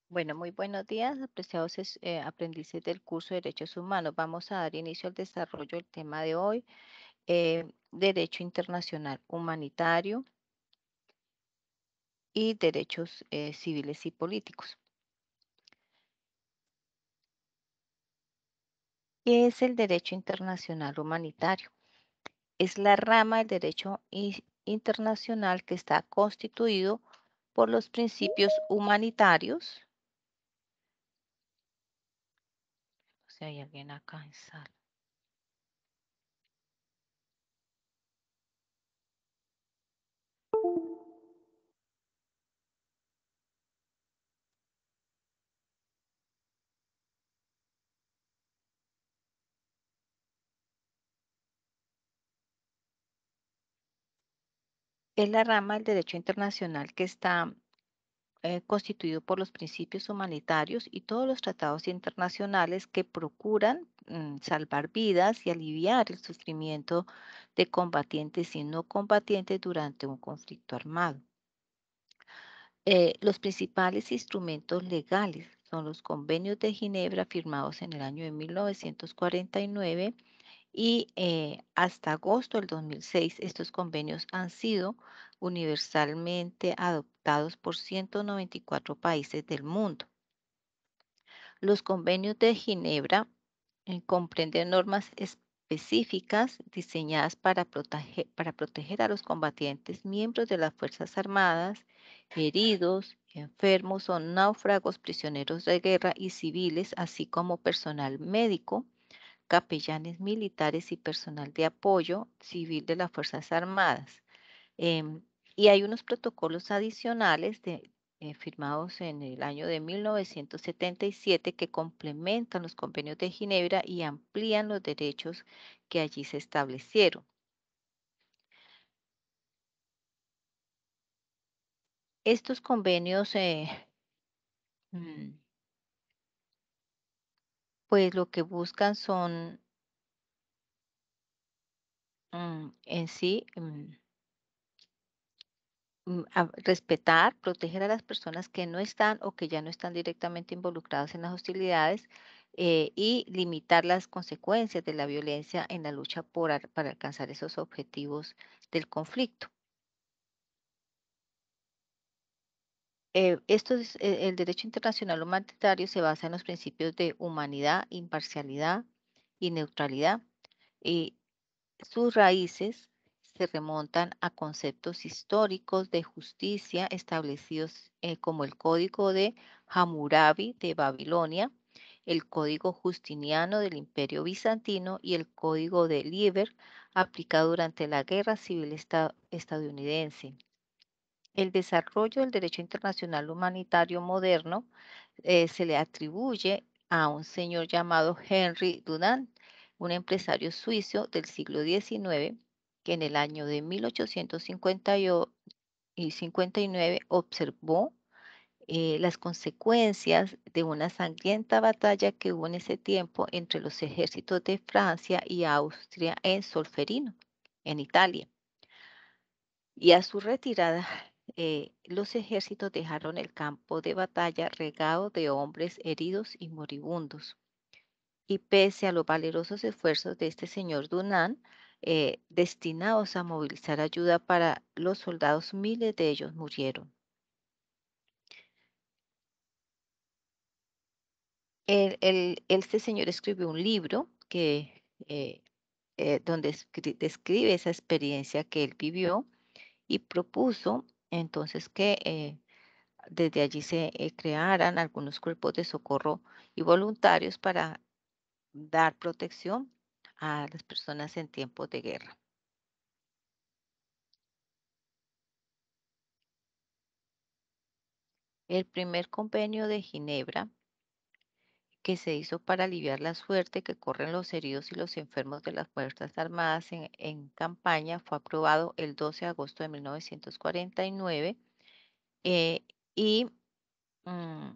Bueno, muy buenos días, apreciados aprendices del curso de Derechos Humanos. Vamos a dar inicio al desarrollo del tema de hoy, Derecho Internacional Humanitario y Derechos Civiles y Políticos. ¿Qué es el Derecho Internacional Humanitario? Es la rama del derecho internacional que está constituido por los principios humanitarios. Si hay alguien acá en sala. Es la rama del derecho internacional que está constituido por los principios humanitarios y todos los tratados internacionales que procuran salvar vidas y aliviar el sufrimiento de combatientes y no combatientes durante un conflicto armado. Los principales instrumentos legales son los convenios de Ginebra firmados en el año de 1949 y hasta agosto del 2006 estos convenios han sido universalmente adoptados por 194 países del mundo. Los convenios de Ginebra comprenden normas específicas diseñadas para proteger a los combatientes, miembros de las Fuerzas Armadas, heridos, enfermos o náufragos, prisioneros de guerra y civiles, así como personal médico, capellanes militares y personal de apoyo civil de las Fuerzas Armadas. Em, y hay unos protocolos adicionales firmados en el año de 1977 que complementan los convenios de Ginebra y amplían los derechos que allí se establecieron. Estos convenios, mm, pues lo que buscan son en sí respetar, proteger a las personas que no están o que ya no están directamente involucradas en las hostilidades y limitar las consecuencias de la violencia en la lucha para alcanzar esos objetivos del conflicto. El derecho internacional humanitario se basa en los principios de humanidad, imparcialidad y neutralidad. Y sus raíces se remontan a conceptos históricos de justicia establecidos como el Código de Hammurabi de Babilonia, el Código Justiniano del Imperio Bizantino y el Código de Liber aplicado durante la Guerra Civil estadounidense. El desarrollo del derecho internacional humanitario moderno se le atribuye a un señor llamado Henry Dunant, un empresario suizo del siglo XIX, que en el año de 1859 observó las consecuencias de una sangrienta batalla que hubo en ese tiempo entre los ejércitos de Francia y Austria en Solferino, en Italia. Y a su retirada, los ejércitos dejaron el campo de batalla regado de hombres heridos y moribundos. Y pese a los valerosos esfuerzos de este señor Dunant, destinados a movilizar ayuda para los soldados, miles de ellos murieron. Este señor escribió un libro donde describe esa experiencia que él vivió y propuso entonces que desde allí se crearan algunos cuerpos de socorro y voluntarios para dar protección a las personas en tiempos de guerra. El primer convenio de Ginebra que se hizo para aliviar la suerte que corren los heridos y los enfermos de las Fuerzas Armadas en campaña fue aprobado el 12 de agosto de 1949 eh, y mm,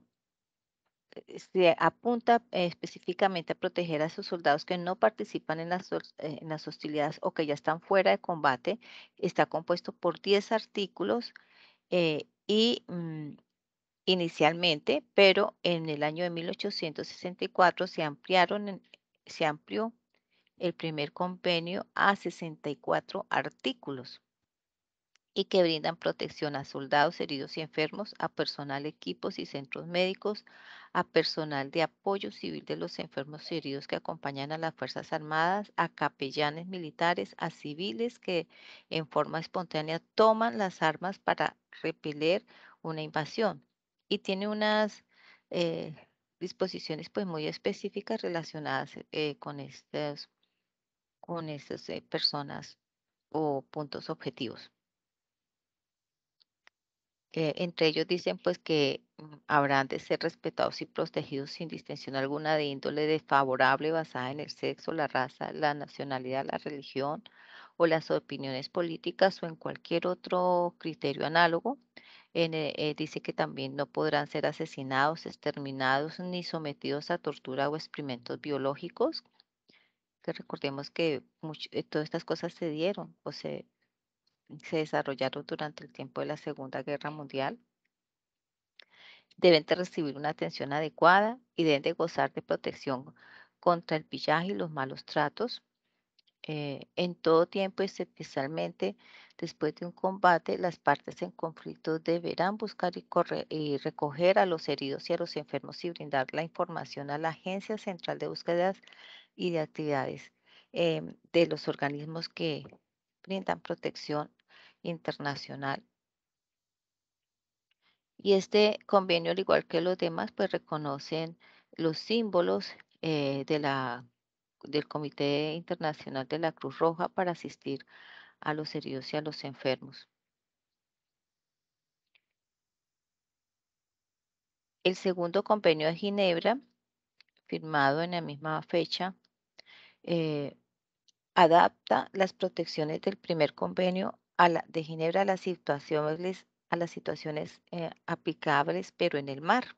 se apunta específicamente a proteger a esos soldados que no participan en las hostilidades o que ya están fuera de combate. Está compuesto por 10 artículos y inicialmente, pero en el año de 1864 se amplió el primer convenio a 64 artículos y que brindan protección a soldados heridos y enfermos, a personal, equipos y centros médicos, a personal de apoyo civil de los enfermos y heridos que acompañan a las Fuerzas Armadas, a capellanes militares, a civiles que en forma espontánea toman las armas para repeler una invasión. Y tiene unas eh, disposiciones pues muy específicas relacionadas con estas personas o puntos objetivos. Entre ellos dicen pues que habrán de ser respetados y protegidos sin distinción alguna de índole desfavorable basada en el sexo, la raza, la nacionalidad, la religión o las opiniones políticas o en cualquier otro criterio análogo. Dice que también no podrán ser asesinados, exterminados ni sometidos a tortura o experimentos biológicos, que recordemos que todas estas cosas se dieron o se desarrollaron durante el tiempo de la Segunda Guerra Mundial. Deben de recibir una atención adecuada y deben de gozar de protección contra el pillaje y los malos tratos. En todo tiempo, especialmente después de un combate, las partes en conflicto deberán buscar y recoger a los heridos y a los enfermos y brindar la información a la Agencia Central de Búsquedas y de Actividades de los organismos que brindan protección internacional. Y este convenio, al igual que los demás, pues reconocen los símbolos del Comité Internacional de la Cruz Roja para asistir a los heridos y a los enfermos. El segundo convenio de Ginebra, firmado en la misma fecha, eh, adapta las protecciones del primer convenio de Ginebra a las situaciones aplicables, pero en el mar,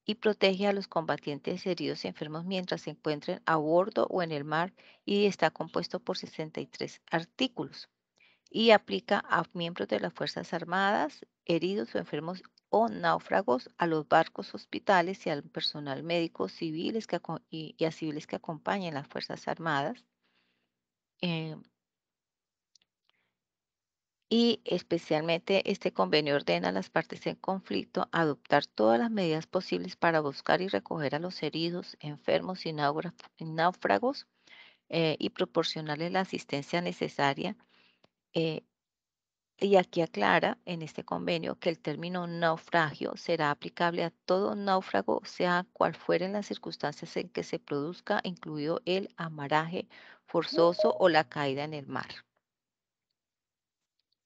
y protege a los combatientes heridos y enfermos mientras se encuentren a bordo o en el mar, y está compuesto por 63 artículos y aplica a miembros de las Fuerzas Armadas, heridos o enfermos o náufragos, a los barcos hospitales y al personal médico civiles y a civiles que acompañen las Fuerzas Armadas. eh, y especialmente este convenio ordena a las partes en conflicto adoptar todas las medidas posibles para buscar y recoger a los heridos, enfermos y náufragos, y proporcionarles la asistencia necesaria. eh, y aquí aclara en este convenio que el término naufragio será aplicable a todo náufrago, sea cual fueren las circunstancias en que se produzca, incluido el amaraje forzoso o la caída en el mar.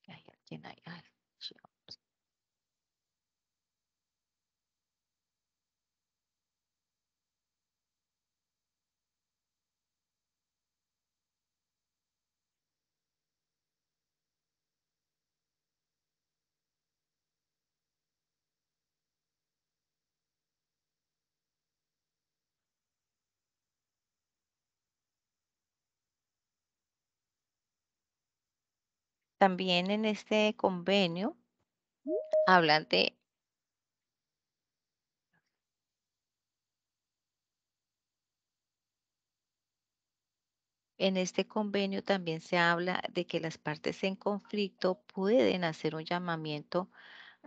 Ay, ¿quién hay? Ay, también en este convenio hablan de, en este convenio también se habla de que las partes en conflicto pueden hacer un llamamiento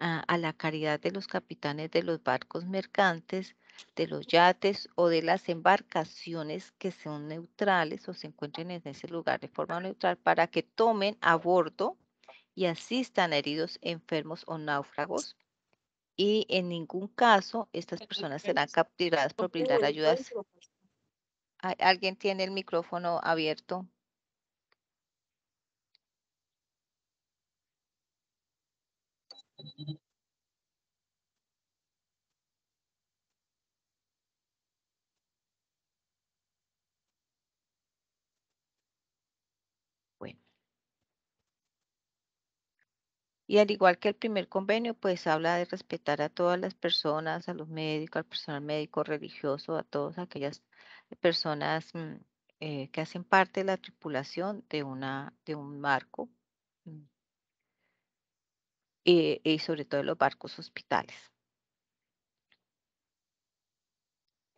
a la caridad de los capitanes de los barcos mercantes, de los yates o de las embarcaciones que son neutrales o se encuentren en ese lugar de forma neutral para que tomen a bordo y asistan a heridos, enfermos o náufragos. Y en ningún caso estas personas serán capturadas por brindar ayudas. ¿Alguien tiene el micrófono abierto? Bueno. Y al igual que el primer convenio, pues habla de respetar a todas las personas, a los médicos, al personal médico religioso, a todas aquellas personas que hacen parte de la tripulación de un barco, mm, y sobre todo de los barcos hospitales.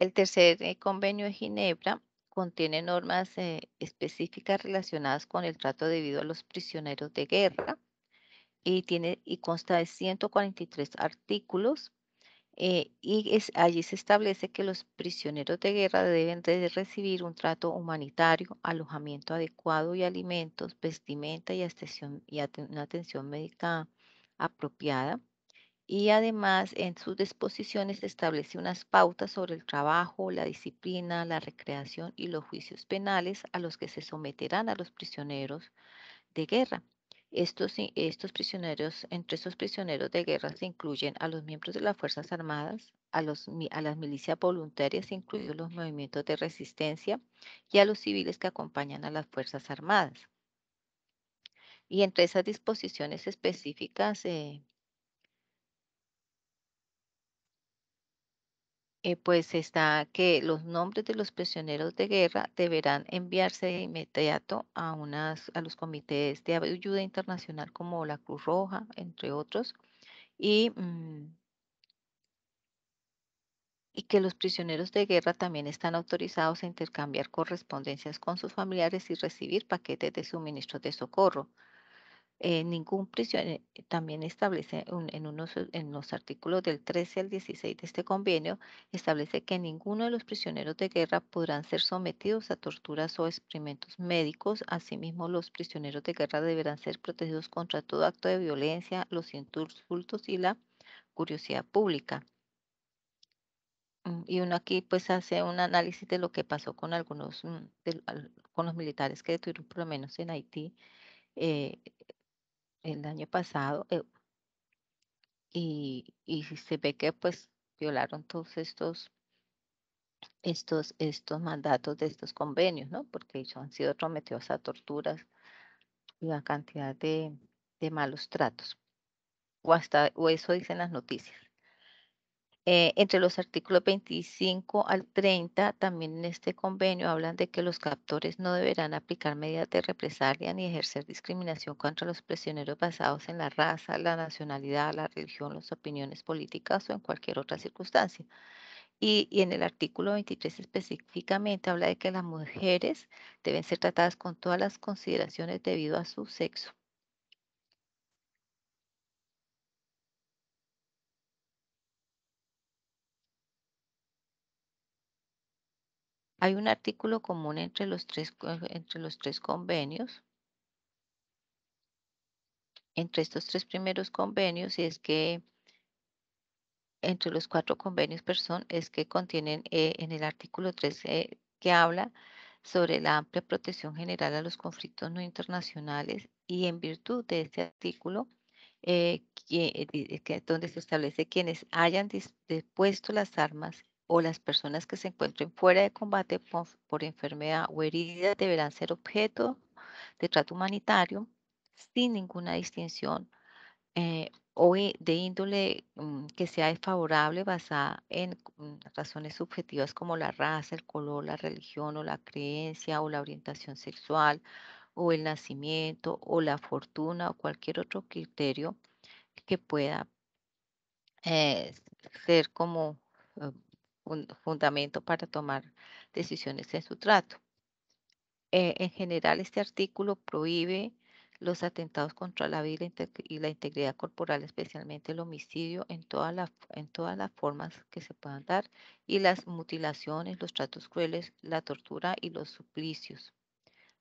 El tercer convenio de Ginebra contiene normas específicas relacionadas con el trato debido a los prisioneros de guerra y consta de 143 artículos. Allí se establece que los prisioneros de guerra deben de recibir un trato humanitario, alojamiento adecuado y alimentos, vestimenta y una atención médica apropiada. Y además en sus disposiciones establece unas pautas sobre el trabajo, la disciplina, la recreación y los juicios penales a los que se someterán a los prisioneros de guerra. Estos prisioneros, entre estos prisioneros de guerra se incluyen a los miembros de las Fuerzas Armadas, a las milicias voluntarias, incluidos los movimientos de resistencia, y a los civiles que acompañan a las Fuerzas Armadas. Y entre esas disposiciones específicas, pues está que los nombres de los prisioneros de guerra deberán enviarse de inmediato a los comités de ayuda internacional como la Cruz Roja, entre otros, y, y que los prisioneros de guerra también están autorizados a intercambiar correspondencias con sus familiares y recibir paquetes de suministros de socorro. Ningún prisionero, también establece en los artículos del 13 al 16 de este convenio, establece que ninguno de los prisioneros de guerra podrán ser sometidos a torturas o experimentos médicos. Asimismo, los prisioneros de guerra deberán ser protegidos contra todo acto de violencia, los insultos y la curiosidad pública. Y uno aquí pues hace un análisis de lo que pasó con con los militares que detuvieron por lo menos en Haití eh, el año pasado. Y si se ve que pues violaron todos estos mandatos de estos convenios, ¿no? Porque ellos han sido sometidos a torturas y a cantidad de malos tratos, o eso dicen las noticias. Entre los artículos 25 al 30, también en este convenio hablan de que los captores no deberán aplicar medidas de represalia ni ejercer discriminación contra los prisioneros basados en la raza, la nacionalidad, la religión, las opiniones políticas o en cualquier otra circunstancia. Y en el artículo 23 específicamente habla de que las mujeres deben ser tratadas con todas las consideraciones debido a su sexo. Hay un artículo común entre los tres convenios, entre estos tres primeros convenios, y es que entre los cuatro convenios, es que contienen en el artículo 3 que habla sobre la amplia protección general a los conflictos no internacionales, y en virtud de este artículo, donde se establece quienes hayan dispuesto las armas o las personas que se encuentren fuera de combate por enfermedad o herida deberán ser objeto de trato humanitario sin ninguna distinción de índole que sea desfavorable basada en razones subjetivas como la raza, el color, la religión o la creencia o la orientación sexual o el nacimiento o la fortuna o cualquier otro criterio que pueda eh, ser como eh, un fundamento para tomar decisiones en su trato. En general, este artículo prohíbe los atentados contra la vida y la integridad corporal, especialmente el homicidio en todas las formas que se puedan dar, y las mutilaciones, los tratos crueles, la tortura y los suplicios.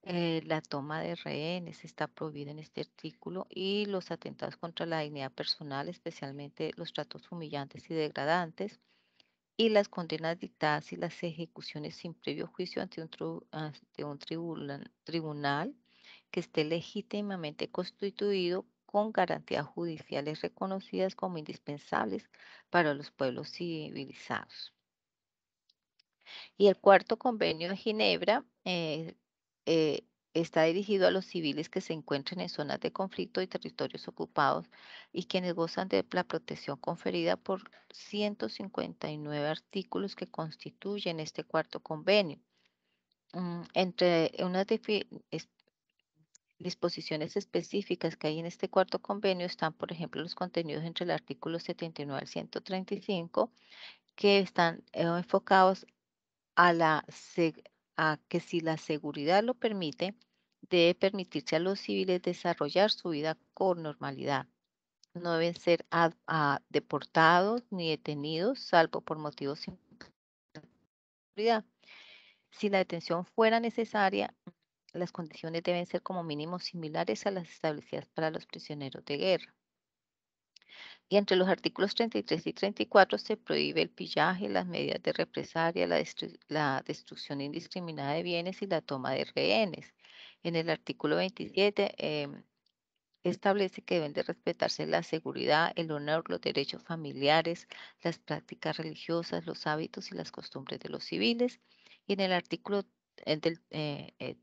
La toma de rehenes está prohibida en este artículo, y los atentados contra la dignidad personal, especialmente los tratos humillantes y degradantes, y las condenas dictadas y las ejecuciones sin previo juicio ante un tribunal que esté legítimamente constituido con garantías judiciales reconocidas como indispensables para los pueblos civilizados. Y el cuarto convenio de Ginebra eh, está dirigido a los civiles que se encuentren en zonas de conflicto y territorios ocupados y quienes gozan de la protección conferida por 159 artículos que constituyen este cuarto convenio. Entre unas disposiciones específicas que hay en este cuarto convenio están, por ejemplo, los contenidos entre el artículo 79 al 135, que están enfocados a a que si la seguridad lo permite, debe permitirse a los civiles desarrollar su vida con normalidad. No deben ser deportados ni detenidos, salvo por motivos de seguridad. Si la detención fuera necesaria, las condiciones deben ser como mínimo similares a las establecidas para los prisioneros de guerra. Y entre los artículos 33 y 34 se prohíbe el pillaje, las medidas de represalia, la destrucción indiscriminada de bienes y la toma de rehenes. En el artículo 27 establece que deben de respetarse la seguridad, el honor, los derechos familiares, las prácticas religiosas, los hábitos y las costumbres de los civiles. Y en el artículo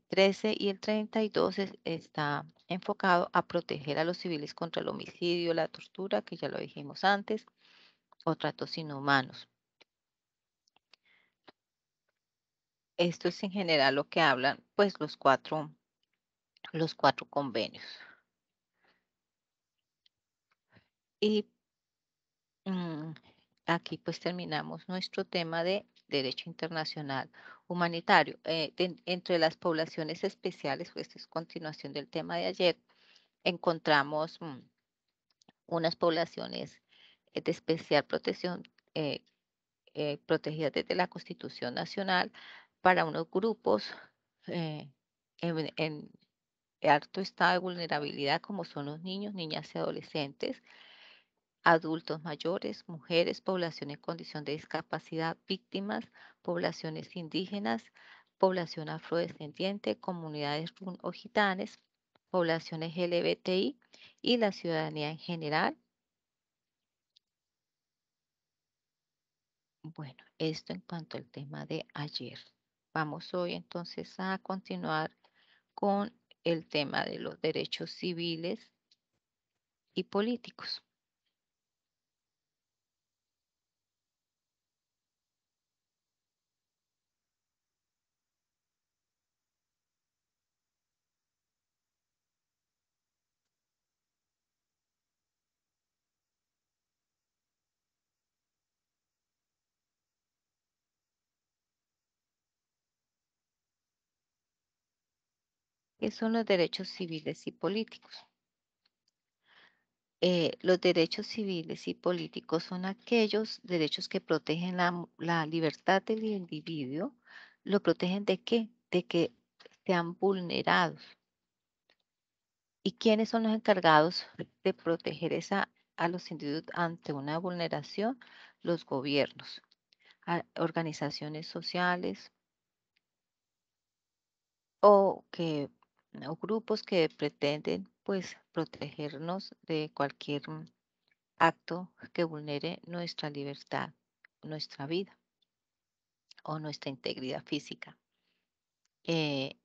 13 y el 32 está enfocado a proteger a los civiles contra el homicidio, la tortura, que ya lo dijimos antes, o tratos inhumanos. Esto es en general lo que hablan, pues, los cuatro convenios. Y Mm, aquí pues terminamos nuestro tema de derecho internacional humanitario. Entre las poblaciones especiales, pues esto es continuación del tema de ayer, encontramos unas poblaciones de especial protección eh, protegidas desde la Constitución Nacional para unos grupos eh, en alto estado de vulnerabilidad como son los niños, niñas y adolescentes, adultos mayores, mujeres, población en condición de discapacidad, víctimas, poblaciones indígenas, población afrodescendiente, comunidades run o gitanes, poblaciones LGBTI y la ciudadanía en general. Bueno, esto en cuanto al tema de ayer. Vamos hoy entonces a continuar con el tema de los derechos civiles y políticos. ¿Qué son los derechos civiles y políticos? Los derechos civiles y políticos son aquellos derechos que protegen la libertad del individuo. ¿Lo protegen de qué? De que sean vulnerados. ¿Y quiénes son los encargados de proteger a los individuos ante una vulneración? Los gobiernos, organizaciones sociales o, o grupos que pretenden pues protegernos de cualquier acto que vulnere nuestra libertad, nuestra vida o nuestra integridad física. Eh,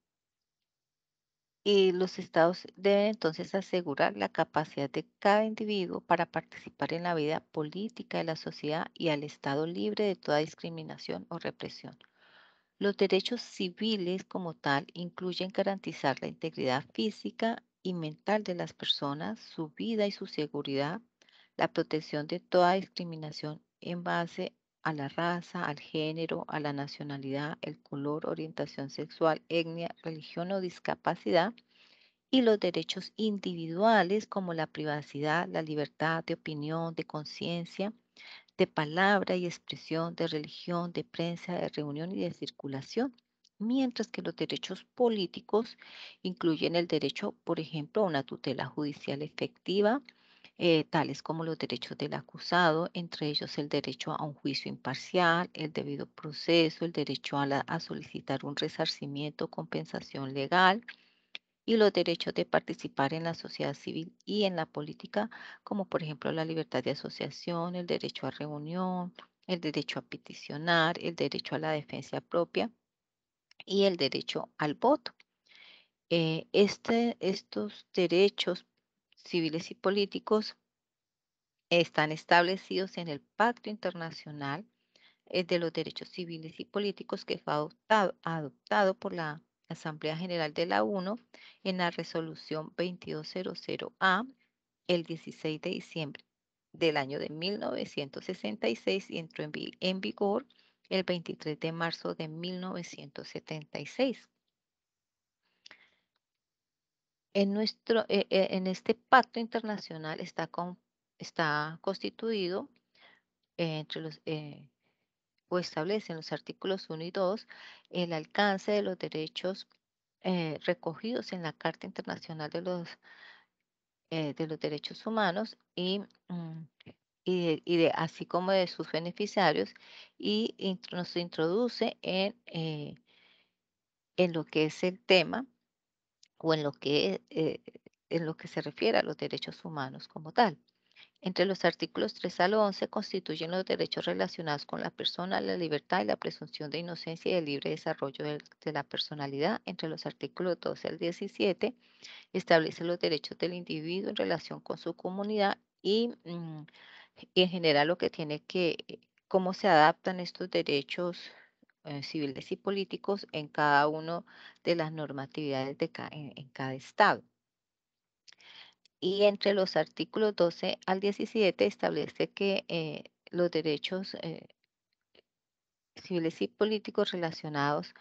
y los estados deben entonces asegurar la capacidad de cada individuo para participar en la vida política de la sociedad y al Estado libre de toda discriminación o represión. Los derechos civiles como tal incluyen garantizar la integridad física y mental de las personas, su vida y su seguridad, la protección de toda discriminación en base a la raza, al género, a la nacionalidad, el color, orientación sexual, etnia, religión o discapacidad, y los derechos individuales como la privacidad, la libertad de opinión, de conciencia, de palabra y expresión, de religión, de prensa, de reunión y de circulación. Mientras que los derechos políticos incluyen el derecho, por ejemplo, a una tutela judicial efectiva, tales como los derechos del acusado, entre ellos el derecho a un juicio imparcial, el debido proceso, el derecho a solicitar un resarcimiento o compensación legal, y los derechos de participar en la sociedad civil y en la política, como por ejemplo la libertad de asociación, el derecho a reunión, el derecho a peticionar, el derecho a la defensa propia y el derecho al voto. Estos derechos civiles y políticos están establecidos en el Pacto Internacional de los Derechos Civiles y Políticos que fue adoptado por la Asamblea General de la ONU en la resolución 2200A el 16 de diciembre del año de 1966 y entró en vigor el 23 de marzo de 1976. En este pacto internacional está constituido entre los, o establece en los artículos 1 y 2 el alcance de los derechos recogidos en la Carta Internacional de los Derechos Humanos así como de sus beneficiarios, y nos introduce en lo que es el tema o en lo que se refiere a los derechos humanos como tal. Entre los artículos 3 al 11 constituyen los derechos relacionados con la persona, la libertad y la presunción de inocencia y el libre desarrollo de la personalidad. Entre los artículos 12 al 17 establece los derechos del individuo en relación con su comunidad y en general lo que cómo se adaptan estos derechos civiles y políticos en cada uno de las normatividades en cada estado. Y entre los artículos 12 al 17 establece que los derechos civiles y políticos relacionados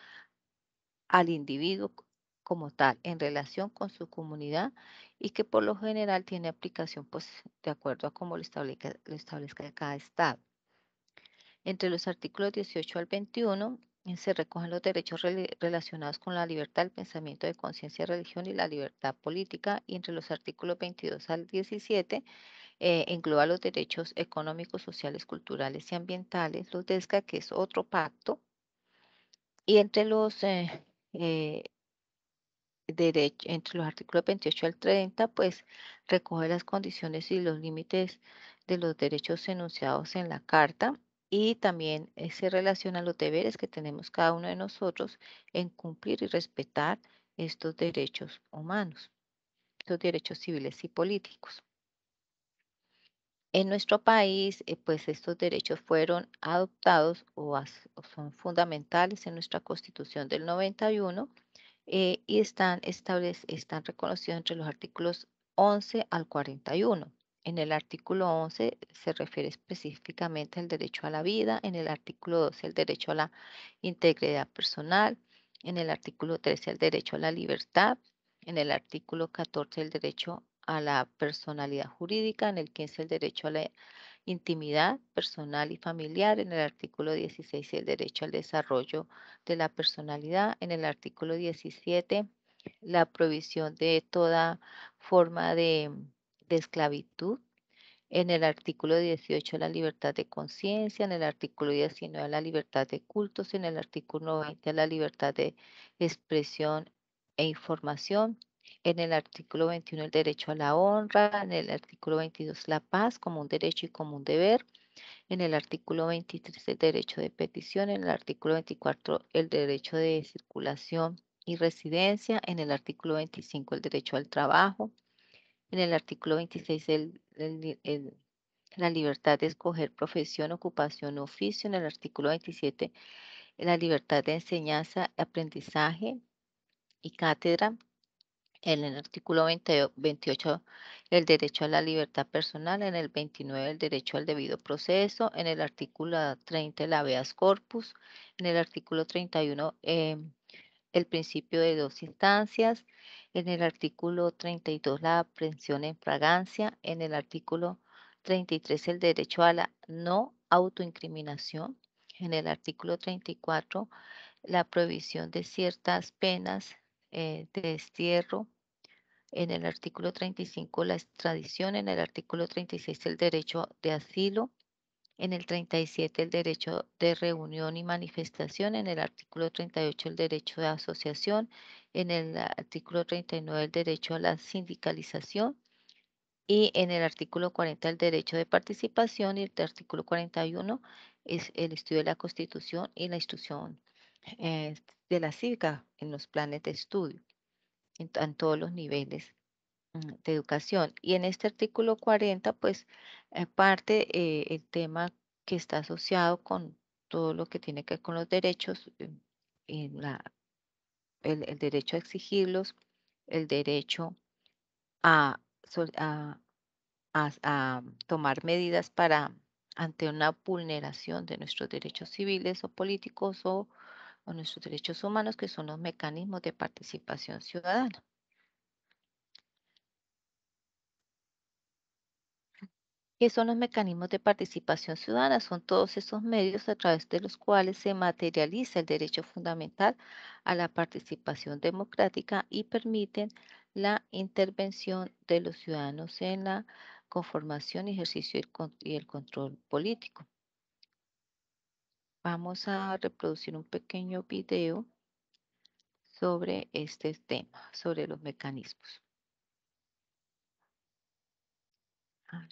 al individuo como tal en relación con su comunidad y que por lo general tiene aplicación pues de acuerdo a cómo lo establezca cada estado. Entre los artículos 18 al 21 se recogen los derechos relacionados con la libertad, el pensamiento de conciencia, religión y la libertad política. Y entre los artículos 22 al 17 engloba los derechos económicos, sociales, culturales y ambientales, los DESCA, que es otro pacto. Y eh, entre los artículos 28 al 30, pues recoge las condiciones y los límites de los derechos enunciados en la Carta y también se relacionan los deberes que tenemos cada uno de nosotros en cumplir y respetar estos derechos humanos, estos derechos civiles y políticos. En nuestro país, pues estos derechos fueron adoptados o son fundamentales en nuestra Constitución del 91 y están reconocidos entre los artículos 11 al 41. En el artículo 11 se refiere específicamente al derecho a la vida, en el artículo 12 el derecho a la integridad personal, en el artículo 13 el derecho a la libertad, en el artículo 14 el derecho a la personalidad jurídica, en el 15 el derecho a la intimidad personal y familiar, en el artículo 16 el derecho al desarrollo de la personalidad, en el artículo 17 la prohibición de toda forma de esclavitud, en el artículo 18 la libertad de conciencia, en el artículo 19 la libertad de cultos, en el artículo 20 la libertad de expresión e información, en el artículo 21 el derecho a la honra, en el artículo 22 la paz como un derecho y como un deber, en el artículo 23 el derecho de petición, en el artículo 24 el derecho de circulación y residencia, en el artículo 25 el derecho al trabajo, en el artículo 26 la libertad de escoger profesión, ocupación o oficio, en el artículo 27 la libertad de enseñanza, aprendizaje y cátedra, en el artículo 28 el derecho a la libertad personal, en el 29 el derecho al debido proceso, en el artículo 30 el habeas corpus, en el artículo 31 el principio de dos instancias, en el artículo 32 la aprehensión en fragancia, en el artículo 33 el derecho a la no autoincriminación, en el artículo 34 la prohibición de ciertas penas de destierro, en el artículo 35 la extradición, en el artículo 36 el derecho de asilo, en el 37 el derecho de reunión y manifestación, en el artículo 38 el derecho de asociación, en el artículo 39 el derecho a la sindicalización y en el artículo 40 el derecho de participación y el artículo 41 es el estudio de la Constitución y la instrucción eh, de la cívica en los planes de estudio en todos los niveles de educación. Y en este artículo 40, pues, parte el tema que está asociado con todo lo que tiene que ver con los derechos, en el derecho a exigirlos, el derecho a, a tomar medidas para ante una vulneración de nuestros derechos civiles o políticos o nuestros derechos humanos, que son los mecanismos de participación ciudadana. ¿Qué son los mecanismos de participación ciudadana? Son todos esos medios a través de los cuales se materializa el derecho fundamental a la participación democrática y permiten la intervención de los ciudadanos en la conformación, ejercicio y el control político. Vamos a reproducir un pequeño video sobre este tema, sobre los mecanismos. Ah,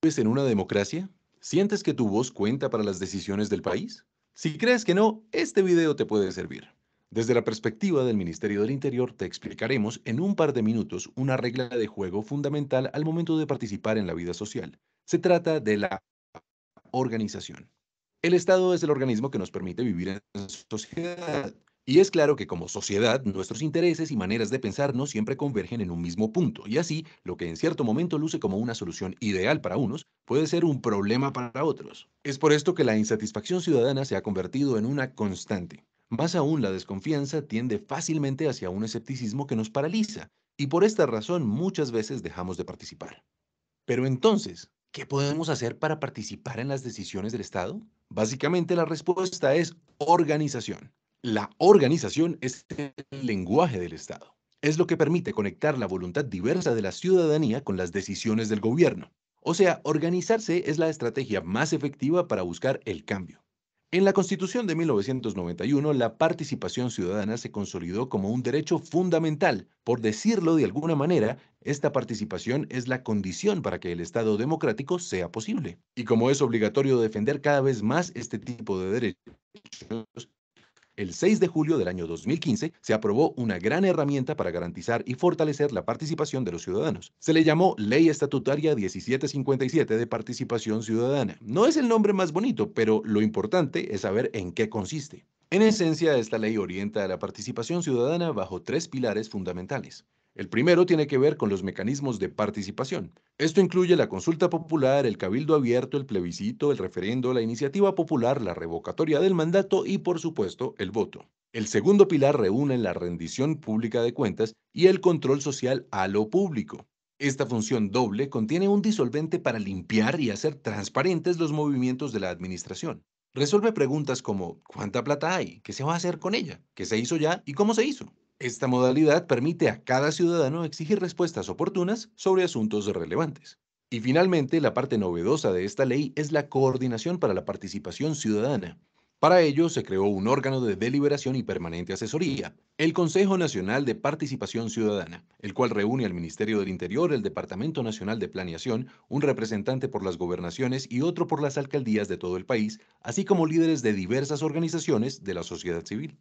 ¿Vives en una democracia? ¿Sientes que tu voz cuenta para las decisiones del país? Si crees que no, este video te puede servir. Desde la perspectiva del Ministerio del Interior, te explicaremos en un par de minutos una regla de juego fundamental al momento de participar en la vida social. Se trata de la organización. El Estado es el organismo que nos permite vivir en sociedad. Y es claro que como sociedad, nuestros intereses y maneras de pensar no siempre convergen en un mismo punto, y así, lo que en cierto momento luce como una solución ideal para unos, puede ser un problema para otros. Es por esto que la insatisfacción ciudadana se ha convertido en una constante. Más aún, la desconfianza tiende fácilmente hacia un escepticismo que nos paraliza, y por esta razón muchas veces dejamos de participar. Pero entonces, ¿qué podemos hacer para participar en las decisiones del Estado? Básicamente la respuesta es organización. La organización es el lenguaje del Estado. Es lo que permite conectar la voluntad diversa de la ciudadanía con las decisiones del gobierno. O sea, organizarse es la estrategia más efectiva para buscar el cambio. En la Constitución de 1991, la participación ciudadana se consolidó como un derecho fundamental. Por decirlo de alguna manera, esta participación es la condición para que el Estado democrático sea posible. Y como es obligatorio defender cada vez más este tipo de derechos, el 6 de julio del año 2015 se aprobó una gran herramienta para garantizar y fortalecer la participación de los ciudadanos. Se le llamó Ley Estatutaria 1757 de Participación Ciudadana. No es el nombre más bonito, pero lo importante es saber en qué consiste. En esencia, esta ley orienta a la participación ciudadana bajo tres pilares fundamentales. El primero tiene que ver con los mecanismos de participación. Esto incluye la consulta popular, el cabildo abierto, el plebiscito, el referendo, la iniciativa popular, la revocatoria del mandato y, por supuesto, el voto. El segundo pilar reúne la rendición pública de cuentas y el control social a lo público. Esta función doble contiene un disolvente para limpiar y hacer transparentes los movimientos de la administración. Resuelve preguntas como ¿cuánta plata hay? ¿Qué se va a hacer con ella? ¿Qué se hizo ya? ¿Y cómo se hizo? Esta modalidad permite a cada ciudadano exigir respuestas oportunas sobre asuntos relevantes. Y finalmente, la parte novedosa de esta ley es la coordinación para la participación ciudadana. Para ello se creó un órgano de deliberación y permanente asesoría, el Consejo Nacional de Participación Ciudadana, el cual reúne al Ministerio del Interior, el Departamento Nacional de Planeación, un representante por las gobernaciones y otro por las alcaldías de todo el país, así como líderes de diversas organizaciones de la sociedad civil.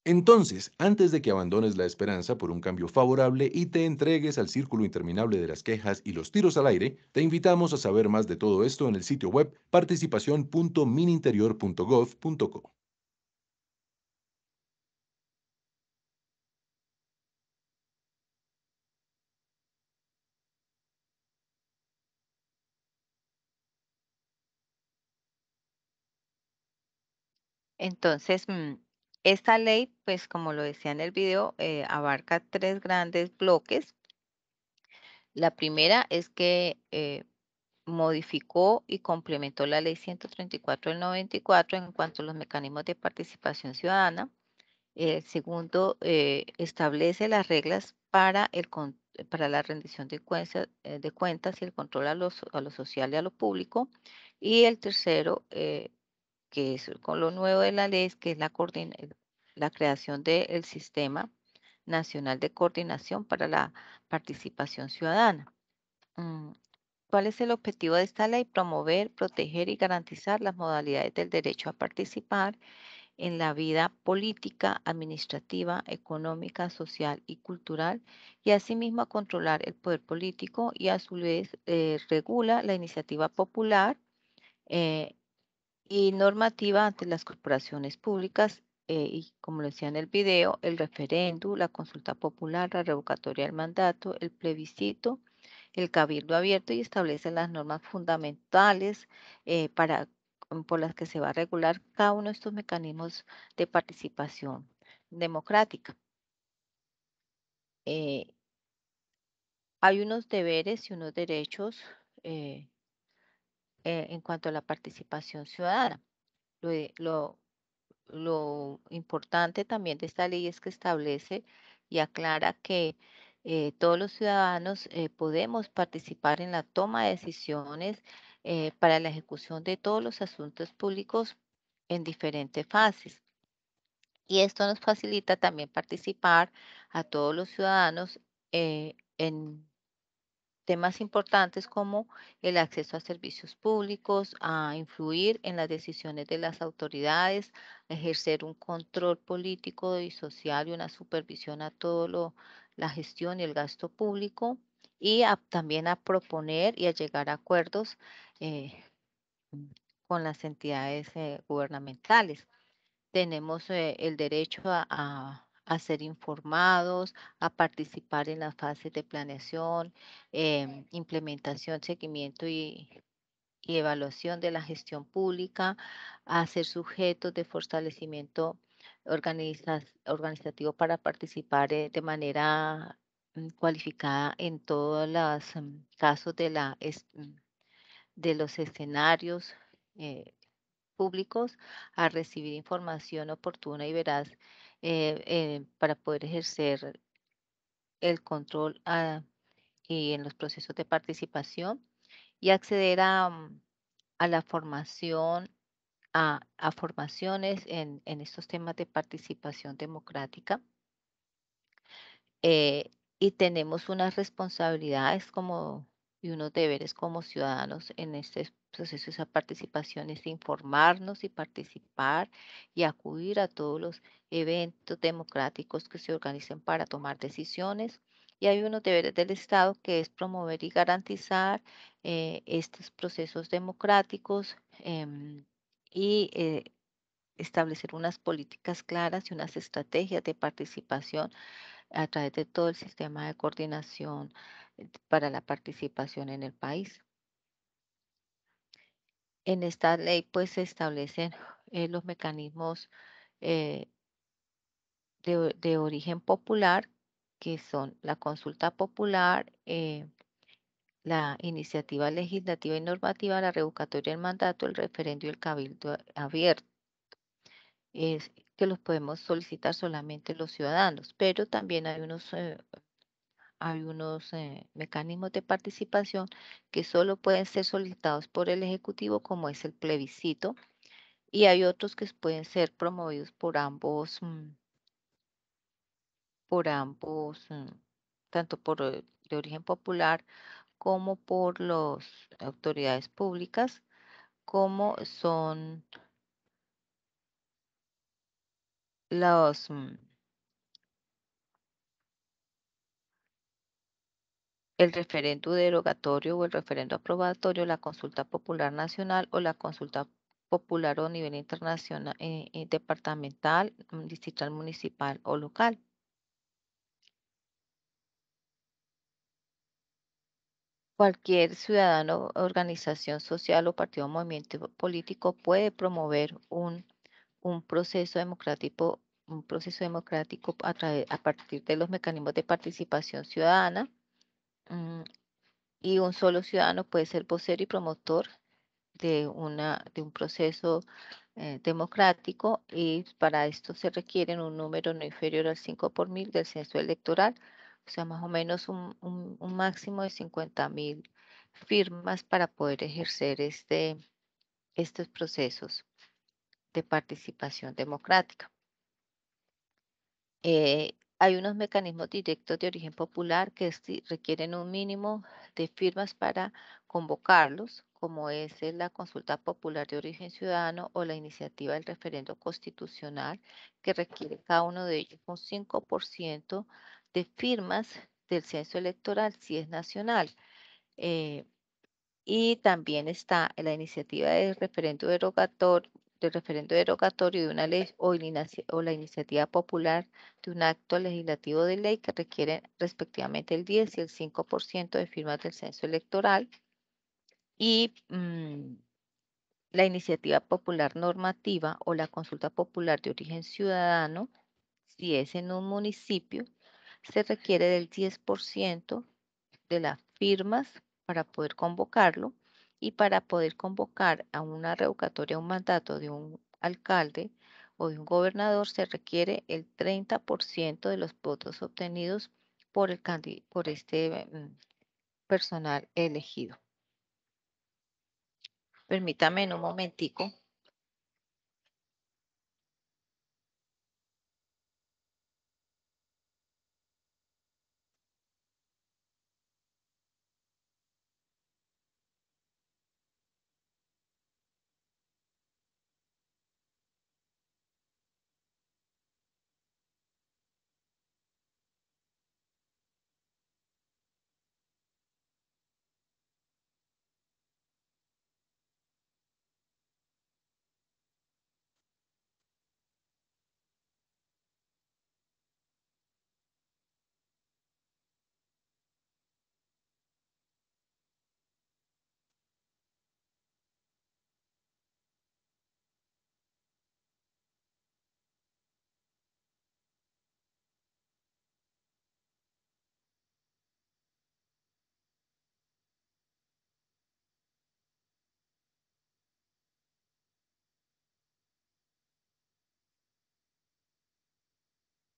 Entonces, antes de que abandones la esperanza por un cambio favorable y te entregues al círculo interminable de las quejas y los tiros al aire, te invitamos a saber más de todo esto en el sitio web participación.mininterior.gov.co. entonces, esta ley, pues como lo decía en el video, abarca tres grandes bloques. La primera es que modificó y complementó la Ley 134 del 94 en cuanto a los mecanismos de participación ciudadana. El segundo, establece las reglas para, para la rendición de cuentas y el control a lo social y a lo público. Y el tercero, que es con lo nuevo de la ley, es que es la creación del Sistema Nacional de Coordinación para la Participación Ciudadana. Mm, ¿Cuál es el objetivo de esta ley? Promover, proteger y garantizar las modalidades del derecho a participar en la vida política, administrativa, económica, social y cultural, y asimismo a controlar el poder político y a su vez regula la iniciativa popular eh, y normativa ante las corporaciones públicas y como lo decía en el video, el referéndum, la consulta popular, la revocatoria del mandato, el plebiscito, el cabildo abierto y establece las normas fundamentales por las que se va a regular cada uno de estos mecanismos de participación democrática. Eh, Hay unos deberes y unos derechos eh, en cuanto a la participación ciudadana. Lo, de- lo, lo importante también de esta ley es que establece y aclara que todos los ciudadanos podemos participar en la toma de decisiones para la ejecución de todos los asuntos públicos en diferentes fases. Y esto nos facilita también participar a todos los ciudadanos en temas importantes como el acceso a servicios públicos, a influir en las decisiones de las autoridades, a ejercer un control político y social y una supervisión a la gestión y el gasto público y también a proponer y a llegar a acuerdos eh, con las entidades gubernamentales. Tenemos el derecho a ser informados, a participar en las fases de planeación, implementación, seguimiento y evaluación de la gestión pública, a ser sujetos de fortalecimiento organizativo para participar de manera cualificada en todos los casos de los escenarios. eh, Públicos a recibir información oportuna y veraz para poder ejercer el control y en los procesos de participación y acceder a la formación, a formaciones en estos temas de participación democrática. eh, y tenemos unas responsabilidades y unos deberes como ciudadanos en este proceso. Esa participación es informarnos y participar y acudir a todos los eventos democráticos que se organicen para tomar decisiones. Y hay unos deberes del Estado que es promover y garantizar estos procesos democráticos y establecer unas políticas claras y unas estrategias de participación a través de todo el sistema de coordinación para la participación en el país. En esta ley, pues, se establecen los mecanismos eh, de origen popular, que son la consulta popular, la iniciativa legislativa y normativa, la revocatoria del mandato, el referendo y el cabildo abierto. Es que los podemos solicitar solamente los ciudadanos, pero también hay unos mecanismos de participación que solo pueden ser solicitados por el Ejecutivo, como es el plebiscito, y hay otros que pueden ser promovidos por ambos, tanto de origen popular como por las autoridades públicas, como son los, mm, el referendo derogatorio o el referendo aprobatorio, la consulta popular nacional o la consulta popular o a nivel internacional, departamental, distrital, municipal o local. Cualquier ciudadano, organización social o partido o movimiento político puede promover un proceso democrático a partir de los mecanismos de participación ciudadana. mm, y un solo ciudadano puede ser vocero y promotor de un proceso democrático y para esto se requiere un número no inferior al 5 por mil del censo electoral, o sea, más o menos un máximo de 50.000 firmas para poder ejercer estos procesos de participación democrática. Hay unos mecanismos directos de origen popular que requieren un mínimo de firmas para convocarlos, como es la consulta popular de origen ciudadano o la iniciativa del referendo constitucional, que requiere cada uno de ellos un 5% de firmas del censo electoral si es nacional. Eh, y también está la iniciativa de referendo derogatorio de referendo derogatorio de una ley o la iniciativa popular de un acto legislativo de ley que requieren respectivamente el 10 y el 5% de firmas del censo electoral y la iniciativa popular normativa o la consulta popular de origen ciudadano, si es en un municipio, se requiere del 10% de las firmas para poder convocarlo y para poder convocar a una revocatoria, un mandato de un alcalde o de un gobernador se requiere el 30% de los votos obtenidos por por este personal elegido. Permítame en un momentico.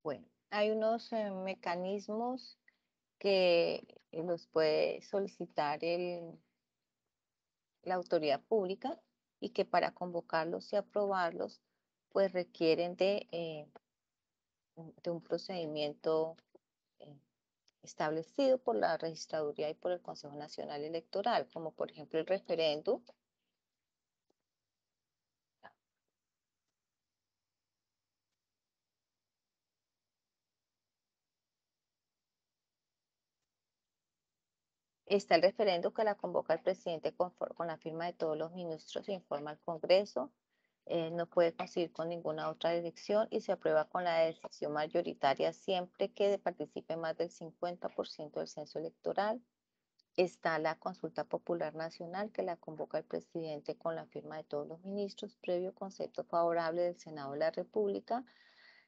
Bueno, hay unos mecanismos que los puede solicitar la autoridad pública y que para convocarlos y aprobarlos, pues requieren de un procedimiento eh, establecido por la Registraduría y por el Consejo Nacional Electoral, como por ejemplo el referéndum. Está el referendo que la convoca el presidente con la firma de todos los ministros e informa al Congreso. No puede conseguir con ninguna otra dirección y se aprueba con la decisión mayoritaria siempre que participe más del 50% del censo electoral. Está la consulta popular nacional que la convoca el presidente con la firma de todos los ministros, previo concepto favorable del Senado de la República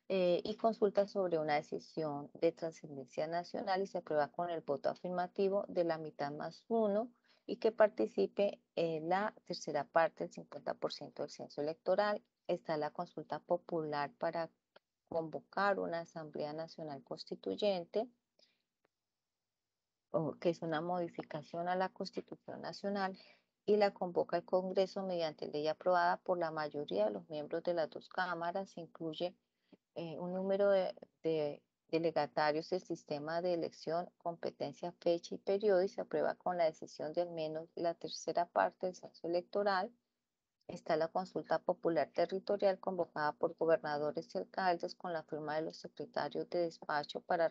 y consulta sobre una decisión de trascendencia nacional y se aprueba con el voto afirmativo de la mitad más uno y que participe en la tercera parte, el 50% del censo electoral. Está la consulta popular para convocar una Asamblea Nacional Constituyente, que es una modificación a la Constitución Nacional, y la convoca el Congreso mediante ley aprobada por la mayoría de los miembros de las dos cámaras. Incluye un número de delegatarios del sistema de elección, competencia, fecha y periodo y se aprueba con la decisión de al menos la tercera parte del censo electoral. Está la consulta popular territorial convocada por gobernadores y alcaldes con la firma de los secretarios de despacho para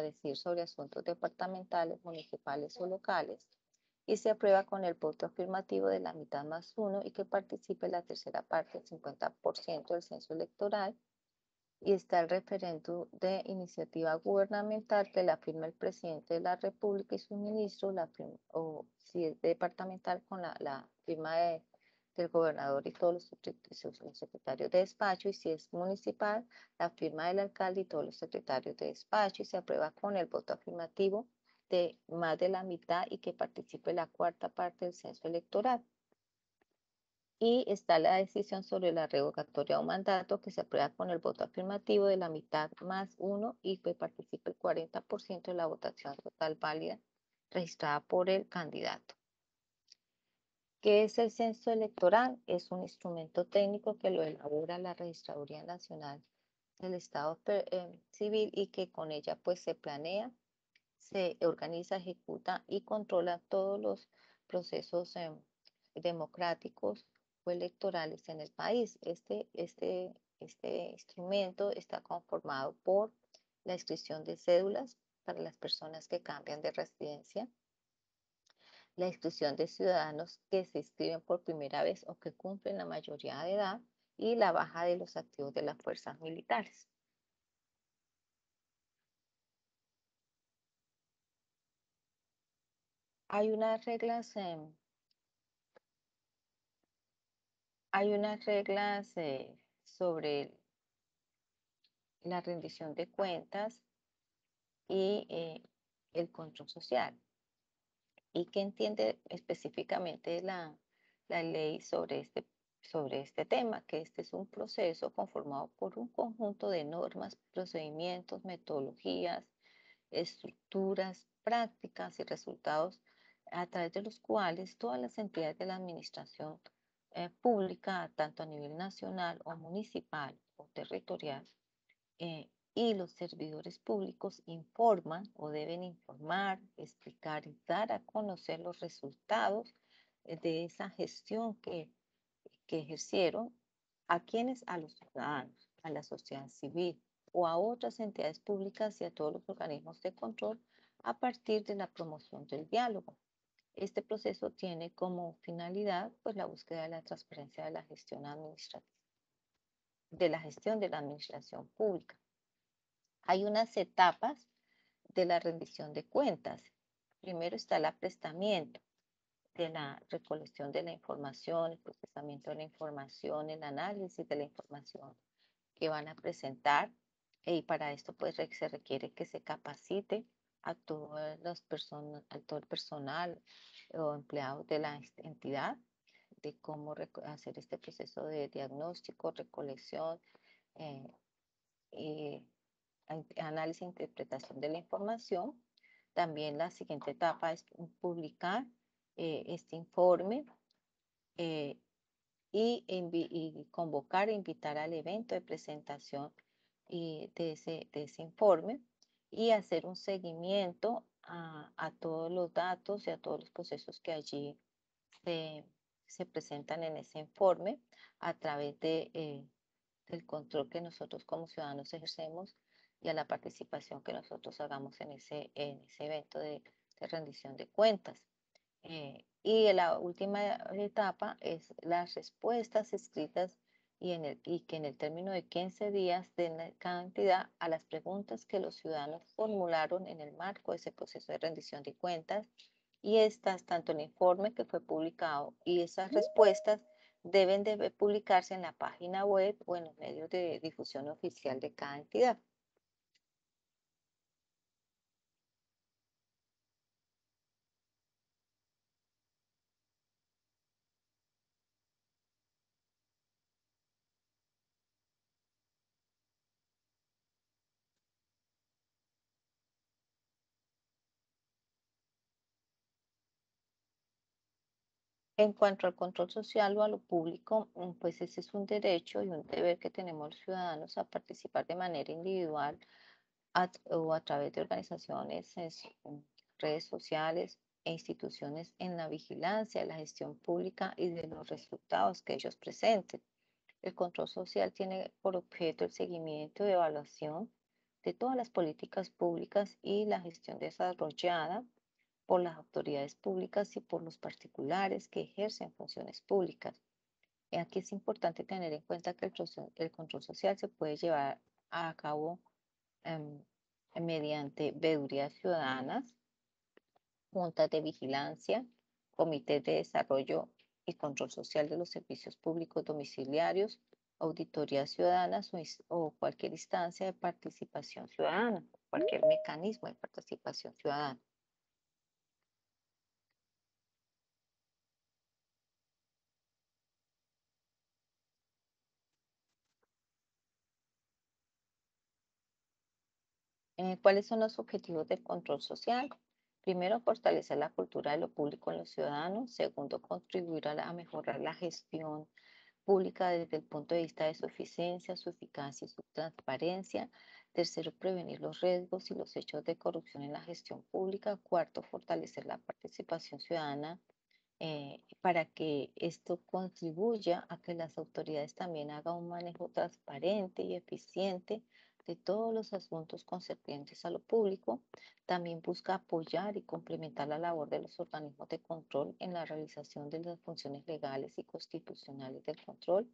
decidir sobre asuntos departamentales, municipales o locales y se aprueba con el voto afirmativo de la mitad más uno y que participe la tercera parte, el 50% del censo electoral. Y está el referendo de iniciativa gubernamental que la firma el presidente de la República y sus ministros, o si es departamental, con la firma del gobernador y todos los secretarios de despacho, y si es municipal, la firma del alcalde y todos los secretarios de despacho, y se aprueba con el voto afirmativo de más de la mitad y que participe la cuarta parte del censo electoral. Y está la decisión sobre la revocatoria de un mandato que se aprueba con el voto afirmativo de la mitad más uno y que participe el 40% de la votación total válida registrada por el candidato. ¿Qué es el censo electoral? Es un instrumento técnico que lo elabora la Registraduría Nacional del Estado Civil y que con ella pues se planea, se organiza, ejecuta y controla todos los procesos democráticos o electorales en el país. Este instrumento está conformado por la inscripción de cédulas para las personas que cambian de residencia, la exclusión de ciudadanos que se inscriben por primera vez o que cumplen la mayoría de edad y la baja de los activos de las fuerzas militares. Hay unas reglas, sobre la rendición de cuentas y el control social. ¿Y qué entiende específicamente la ley sobre este tema? Que este es un proceso conformado por un conjunto de normas, procedimientos, metodologías, estructuras, prácticas y resultados a través de los cuales todas las entidades de la administración pública, tanto a nivel nacional o municipal o territorial, y los servidores públicos informan o deben informar, explicar y dar a conocer los resultados de esa gestión que ejercieron a quienes, a los ciudadanos, a la sociedad civil o a otras entidades públicas y a todos los organismos de control a partir de la promoción del diálogo. Este proceso tiene como finalidad pues la búsqueda de la transparencia de la gestión administrativa, de la gestión de la administración pública. Hay unas etapas de la rendición de cuentas. Primero está el aprestamiento de la recolección de la información, el procesamiento de la información, el análisis de la información que van a presentar. Y para esto pues se requiere que se capacite a a todo el personal o empleados de la entidad de cómo hacer este proceso de diagnóstico, recolección, eh, y análisis e interpretación de la información. También la siguiente etapa es publicar este informe eh, y convocar e invitar al evento de presentación de ese informe y hacer un seguimiento a todos los datos y a todos los procesos que allí se, se presentan en ese informe a través del control que nosotros como ciudadanos ejercemos y a la participación que nosotros hagamos en ese evento de rendición de cuentas. Y la última etapa es las respuestas escritas y que en el término de 15 días den cada entidad a las preguntas que los ciudadanos formularon en el marco de ese proceso de rendición de cuentas. Y estas, tanto el informe que fue publicado y esas respuestas deben de publicarse en la página web o en los medios de difusión oficial de cada entidad. En cuanto al control social o a lo público, pues ese es un derecho y un deber que tenemos los ciudadanos a participar de manera individual o a través de organizaciones, redes sociales e instituciones en la vigilancia de la gestión pública y de los resultados que ellos presenten. El control social tiene por objeto el seguimiento y evaluación de todas las políticas públicas y la gestión desarrollada por las autoridades públicas y por los particulares que ejercen funciones públicas. Y aquí es importante tener en cuenta que el control social se puede llevar a cabo em, mediante veedurías ciudadanas, juntas de vigilancia, comités de desarrollo y control social de los servicios públicos domiciliarios, auditorías ciudadanas o cualquier instancia de participación ciudadana, cualquier mecanismo de participación ciudadana. ¿Cuáles son los objetivos del control social? Primero, fortalecer la cultura de lo público en los ciudadanos. Segundo, contribuir a mejorar la gestión pública desde el punto de vista de su eficiencia, su eficacia y su transparencia. Tercero, prevenir los riesgos y los hechos de corrupción en la gestión pública. Cuarto, fortalecer la participación ciudadana para que esto contribuya a que las autoridades también hagan un manejo transparente y eficiente de todos los asuntos concernientes a lo público. También busca apoyar y complementar la labor de los organismos de control en la realización de las funciones legales y constitucionales del control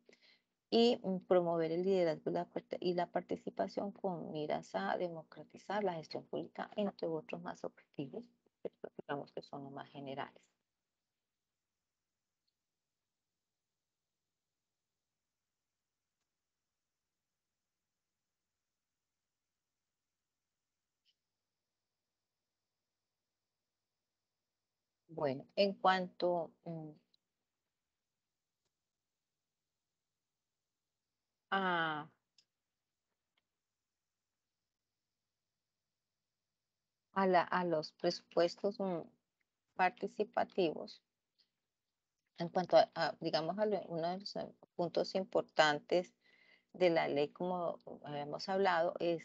y promover el liderazgo y la participación con miras a democratizar la gestión pública, entre otros más objetivos, que digamos que son los más generales. Bueno, en cuanto a, a los presupuestos participativos, en cuanto digamos, uno de los puntos importantes de la ley, como habíamos hablado, es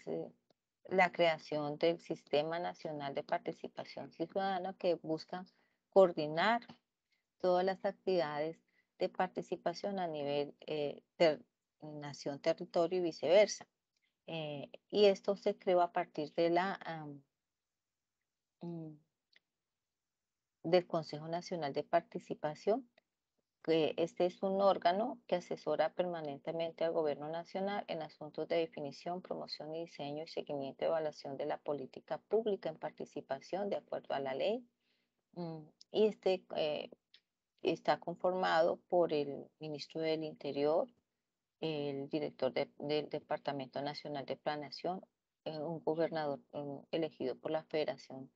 la creación del Sistema Nacional de Participación Ciudadana, que busca coordinar todas las actividades de participación a nivel nación, territorio y viceversa. Y esto se creó a partir de mm, del Consejo Nacional de Participación, que este es un órgano que asesora permanentemente al Gobierno Nacional en asuntos de definición, promoción y diseño y seguimiento y evaluación de la política pública en participación de acuerdo a la ley. Y está conformado por el ministro del Interior, el director del Departamento Nacional de Planeación, un gobernador elegido por la Federación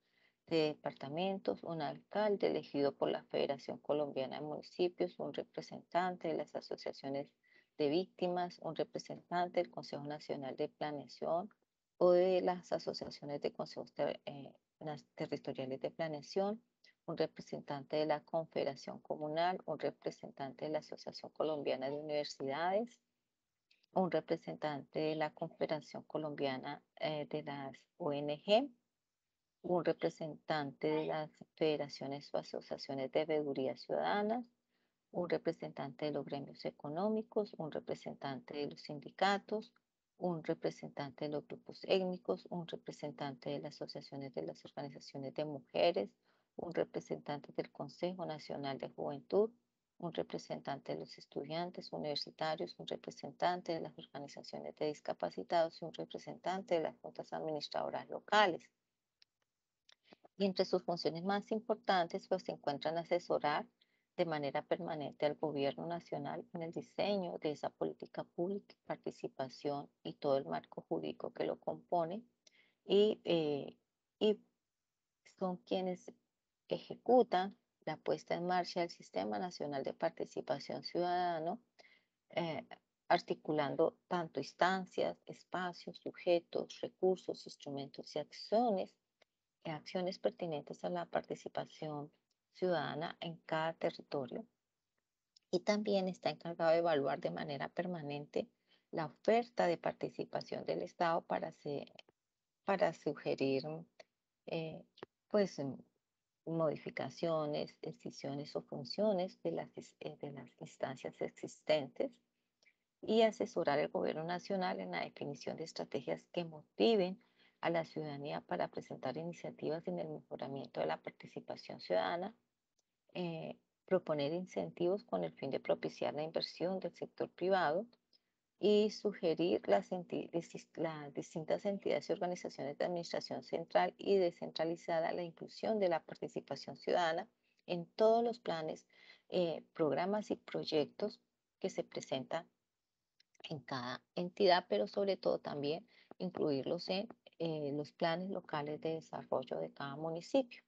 de Departamentos, un alcalde elegido por la Federación Colombiana de Municipios, un representante de las asociaciones de víctimas, un representante del Consejo Nacional de Planeación o de las asociaciones de consejos territoriales de planeación, un representante de la Confederación Comunal, un representante de la Asociación Colombiana de Universidades, un representante de la Confederación Colombiana de las ONG, un representante de las federaciones o asociaciones de veedurías ciudadanas, un representante de los gremios económicos, un representante de los sindicatos, un representante de los grupos étnicos, un representante de las asociaciones de las organizaciones de mujeres, un representante del Consejo Nacional de Juventud, un representante de los estudiantes universitarios, un representante de las organizaciones de discapacitados y un representante de las juntas administradoras locales. Y entre sus funciones más importantes, pues se encuentran asesorar de manera permanente al gobierno nacional en el diseño de esa política pública, participación y todo el marco jurídico que lo compone, y, y son quienes ejecutan la puesta en marcha del Sistema Nacional de Participación Ciudadano, eh, articulando tanto instancias, espacios, sujetos, recursos, instrumentos y acciones pertinentes a la participación ciudadana en cada territorio, y también está encargado de evaluar de manera permanente la oferta de participación del Estado para sugerir eh, pues modificaciones, decisiones o funciones de las instancias existentes, y asesorar al gobierno nacional en la definición de estrategias que motiven a la ciudadanía para presentar iniciativas en el mejoramiento de la participación ciudadana, eh, proponer incentivos con el fin de propiciar la inversión del sector privado y sugerir las distintas entidades y organizaciones de administración central y descentralizada la inclusión de la participación ciudadana en todos los planes, programas y proyectos que se presentan en cada entidad, pero sobre todo también incluirlos en los planes locales de desarrollo de cada municipio.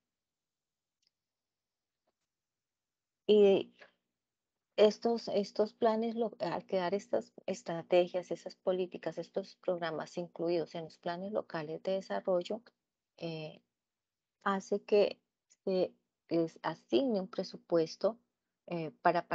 Y estos planes, al quedar estas estrategias, esas políticas, estos programas incluidos en los planes locales de desarrollo, eh, hace que se les asigne un presupuesto para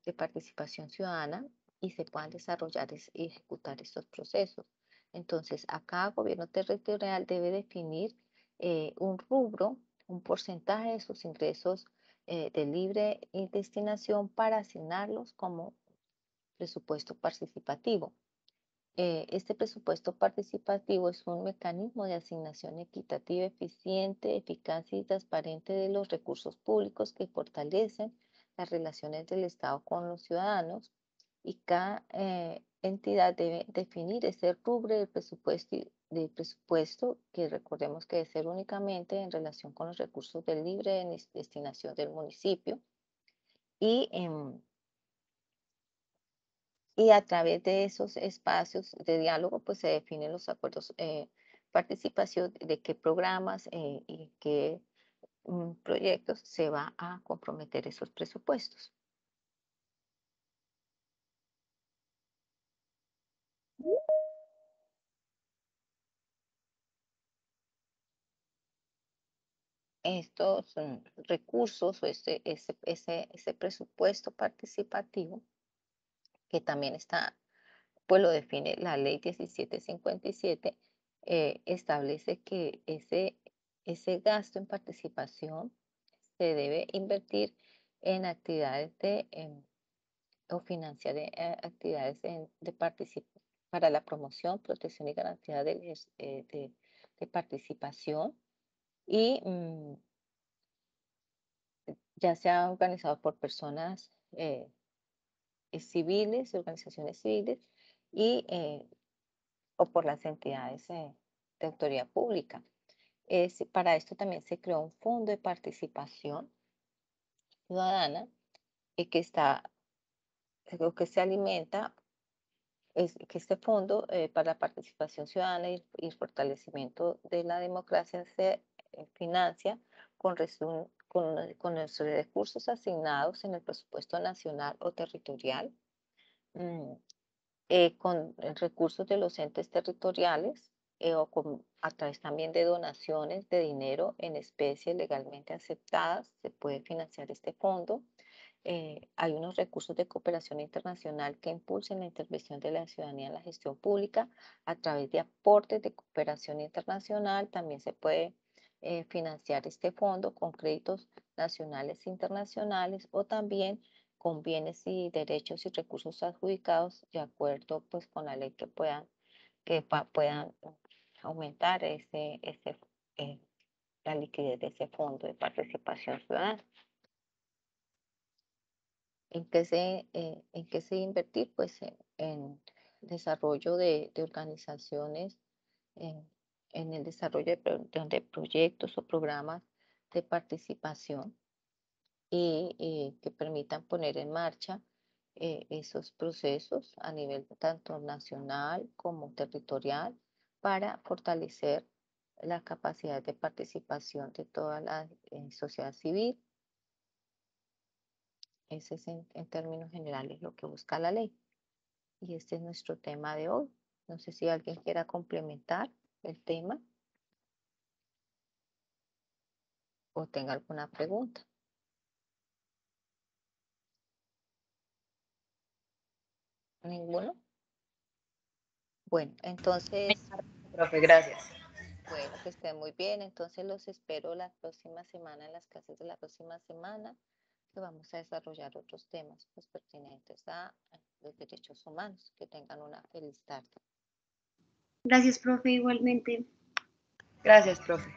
de participación ciudadana y se puedan desarrollar y ejecutar estos procesos. Entonces, a cada gobierno territorial debe definir un rubro, un porcentaje de sus ingresos de libre destinación para asignarlos como presupuesto participativo. Este presupuesto participativo es un mecanismo de asignación equitativa, eficiente, eficaz y transparente de los recursos públicos que fortalecen las relaciones del Estado con los ciudadanos, y cada entidad debe definir ese rubro del presupuesto, que recordemos que debe ser únicamente en relación con los recursos de libre destinación del municipio, y a través de esos espacios de diálogo, pues se definen los acuerdos, participación de qué programas y qué proyectos se va a comprometer esos presupuestos. Estos recursos o ese presupuesto participativo, que también está, pues lo define la ley 1757, establece que ese gasto en participación se debe invertir en actividades o financiar actividades para la promoción, protección y garantía de participación, y ya sea organizado por personas civiles, organizaciones civiles, y o por las entidades de autoridad pública. Para esto también se creó un fondo de participación ciudadana, que está, o que se alimenta, es que este fondo para la participación ciudadana y el fortalecimiento de la democracia se financia con los recursos asignados en el presupuesto nacional o territorial, mm, con recursos de los entes territoriales, a través también de donaciones de dinero en especie legalmente aceptadas. Se puede financiar este fondo. Hay unos recursos de cooperación internacional que impulsen la intervención de la ciudadanía en la gestión pública a través de aportes de cooperación internacional. También se puede financiar este fondo con créditos nacionales e internacionales, o también con bienes y derechos y recursos adjudicados de acuerdo, pues, con la ley, puedan aumentar eh, la liquidez de ese fondo de participación ciudadana. ¿En qué se invertir? Pues en desarrollo de organizaciones, en, en el desarrollo de proyectos o programas de participación, y que permitan poner en marcha esos procesos a nivel tanto nacional como territorial, para fortalecer la capacidad de participación de toda la sociedad civil. Ese es en términos generales lo que busca la ley. Y este es nuestro tema de hoy. No sé si alguien quiera complementar el tema o tenga alguna pregunta. ¿Ninguno? Bueno, entonces, Profe, gracias. bueno, que estén muy bien. Entonces los espero la próxima semana, en las clases de la próxima semana, que vamos a desarrollar otros temas, pues, pertinentes a los derechos humanos. Que tengan una feliz tarde. Gracias, profe, igualmente. Gracias, profe.